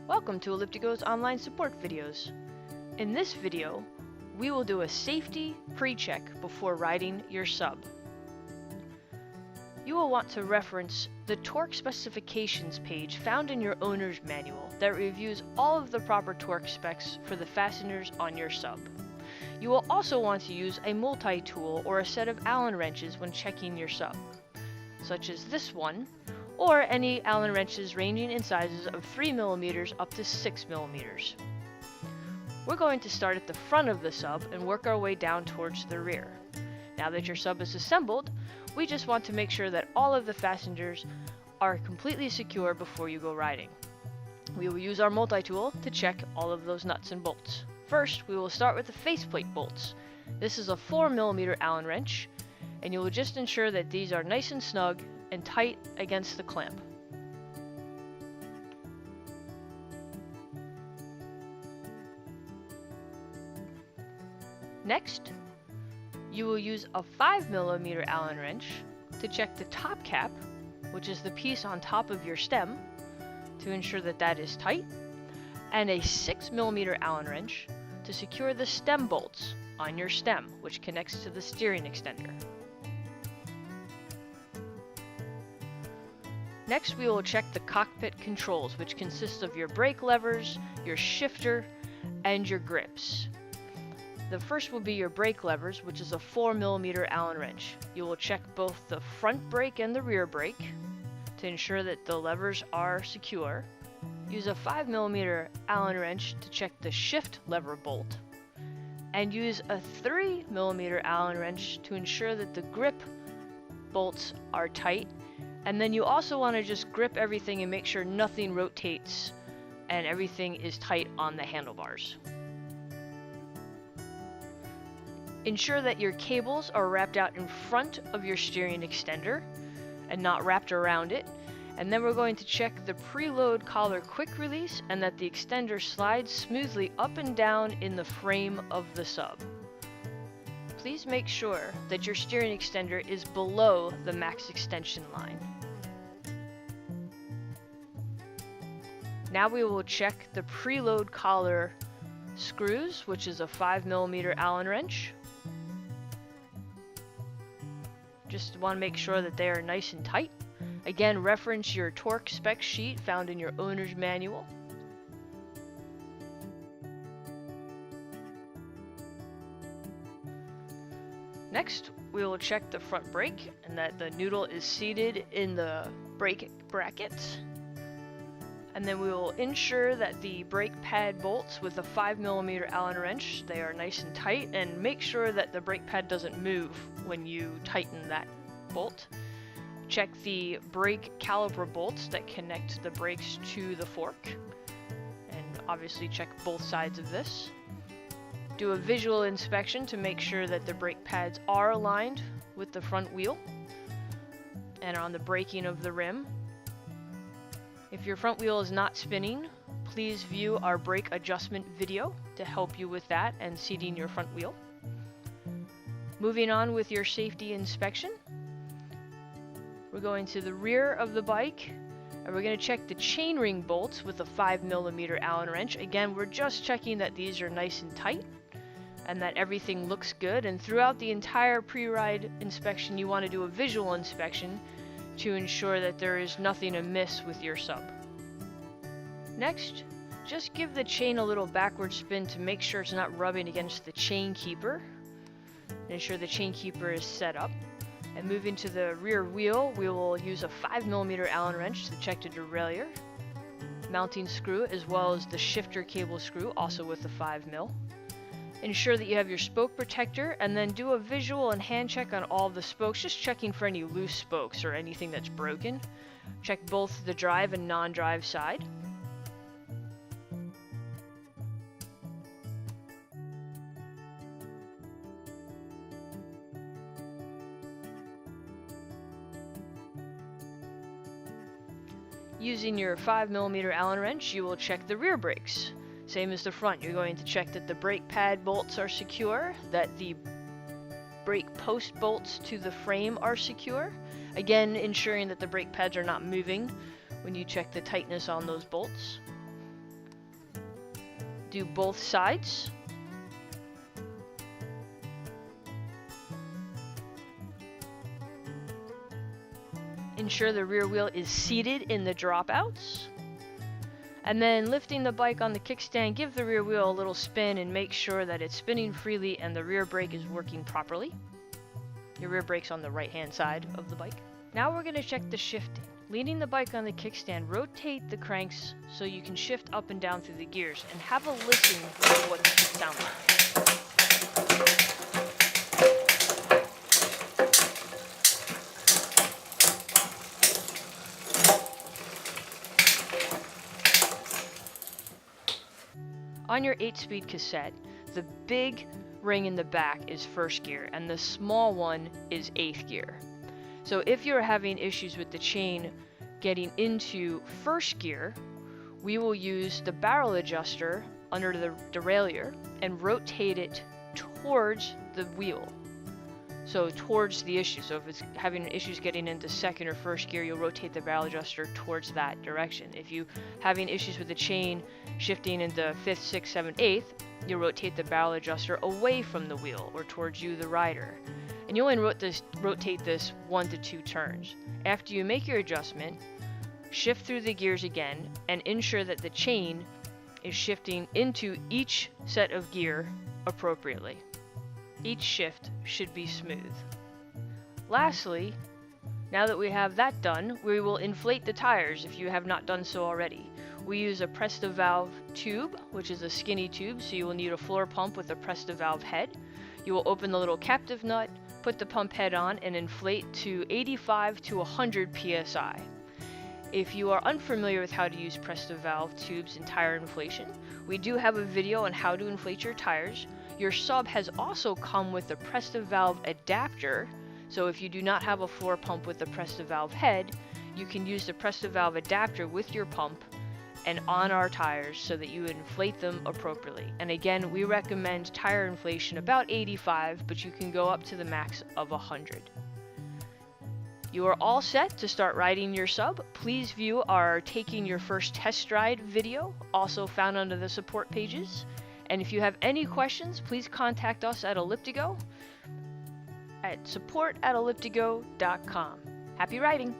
Welcome to Elliptigo's online support videos. In this video, we will do a safety pre-check before riding your sub. You will want to reference the torque specifications page found in your owner's manual that reviews all of the proper torque specs for the fasteners on your sub. You will also want to use a multi-tool or a set of Allen wrenches when checking your sub, such as this one, or any Allen wrenches ranging in sizes of 3mm up to 6mm. We're going to start at the front of the sub and work our way down towards the rear. Now that your sub is assembled, we just want to make sure that all of the fasteners are completely secure before you go riding. We will use our multi-tool to check all of those nuts and bolts. First, we will start with the faceplate bolts. This is a 4mm Allen wrench, and you will just ensure that these are nice and snug and tight against the clamp. Next, you will use a 5mm Allen wrench to check the top cap, which is the piece on top of your stem, to ensure that that is tight, and a 6mm Allen wrench to secure the stem bolts on your stem, which connects to the steering extender. Next, we will check the cockpit controls, which consist of your brake levers, your shifter, and your grips. The first will be your brake levers, which is a 4mm Allen wrench. You will check both the front brake and the rear brake to ensure that the levers are secure. Use a 5mm Allen wrench to check the shift lever bolt, and use a 3mm Allen wrench to ensure that the grip bolts are tight. And then you also want to just grip everything and make sure nothing rotates and everything is tight on the handlebars. Ensure that your cables are wrapped out in front of your steering extender and not wrapped around it. And then we're going to check the preload collar quick release and that the extender slides smoothly up and down in the frame of the sub. Please make sure that your steering extender is below the max extension line. Now we will check the preload collar screws, which is a 5mm Allen wrench. Just want to make sure that they are nice and tight. Again, reference your torque spec sheet found in your owner's manual. Next, we will check the front brake and that the noodle is seated in the brake bracket. And then we will ensure that the brake pad bolts with a 5mm Allen wrench, they are nice and tight, and make sure that the brake pad doesn't move when you tighten that bolt. Check the brake caliper bolts that connect the brakes to the fork, and obviously check both sides of this. Do a visual inspection to make sure that the brake pads are aligned with the front wheel and on the braking of the rim. If your front wheel is not spinning, please view our brake adjustment video to help you with that and seating your front wheel. Moving on with your safety inspection, we're going to the rear of the bike and we're going to check the chainring bolts with a 5mm Allen wrench. Again, we're just checking that these are nice and tight and that everything looks good. And throughout the entire pre-ride inspection, you want to do a visual inspection to ensure that there is nothing amiss with your sub. Next, just give the chain a little backward spin to make sure it's not rubbing against the chain keeper. Ensure the chain keeper is set up. And moving to the rear wheel, we will use a 5mm Allen wrench to check the derailleur, mounting screw, as well as the shifter cable screw, also with the 5mm. Ensure that you have your spoke protector, and then do a visual and hand check on all the spokes, just checking for any loose spokes or anything that's broken. Check both the drive and non-drive side. Using your 5mm Allen wrench, you will check the rear brakes. Same as the front, you're going to check that the brake pad bolts are secure, that the brake post bolts to the frame are secure. Again, ensuring that the brake pads are not moving when you check the tightness on those bolts. do both sides. Ensure the rear wheel is seated in the dropouts. And then lifting the bike on the kickstand, give the rear wheel a little spin and make sure that it's spinning freely and the rear brake is working properly. Your rear brake's on the right-hand side of the bike. Now we're going to check the shifting. Leaning the bike on the kickstand, rotate the cranks so you can shift up and down through the gears, and have a listen to what it sounds like. On your 8-speed cassette, the big ring in the back is first gear and the small one is 8th gear. So if you're having issues with the chain getting into first gear, we will use the barrel adjuster under the derailleur and rotate it towards the wheel. So towards the issue. So if it's having issues getting into second or first gear, you'll rotate the barrel adjuster towards that direction. If you having issues with the chain shifting into 5th, 6th, 7th, 8th, you'll rotate the barrel adjuster away from the wheel or towards you, the rider. And you only rotate this 1 to 2 turns. After you make your adjustment, shift through the gears again and ensure that the chain is shifting into each set of gear appropriately. Each shift should be smooth. Lastly, now that we have that done, we will inflate the tires if you have not done so already. We use a Presta-Valve tube, which is a skinny tube, so you will need a floor pump with a Presta-Valve head. You will open the little captive nut, put the pump head on, and inflate to 85 to 100 psi. If you are unfamiliar with how to use Presta-Valve tubes and tire inflation, we do have a video on how to inflate your tires. Your sub has also come with a Presta-Valve adapter, so if you do not have a floor pump with the Presta-Valve head, you can use the Presta-Valve adapter with your pump and on our tires so that you inflate them appropriately. And again, we recommend tire inflation about 85, but you can go up to the max of 100. You are all set to start riding your sub. Please view our Taking Your First Test Ride video, also found under the support pages. And if you have any questions, please contact us at Elliptigo at support@elliptigo.com. Happy riding!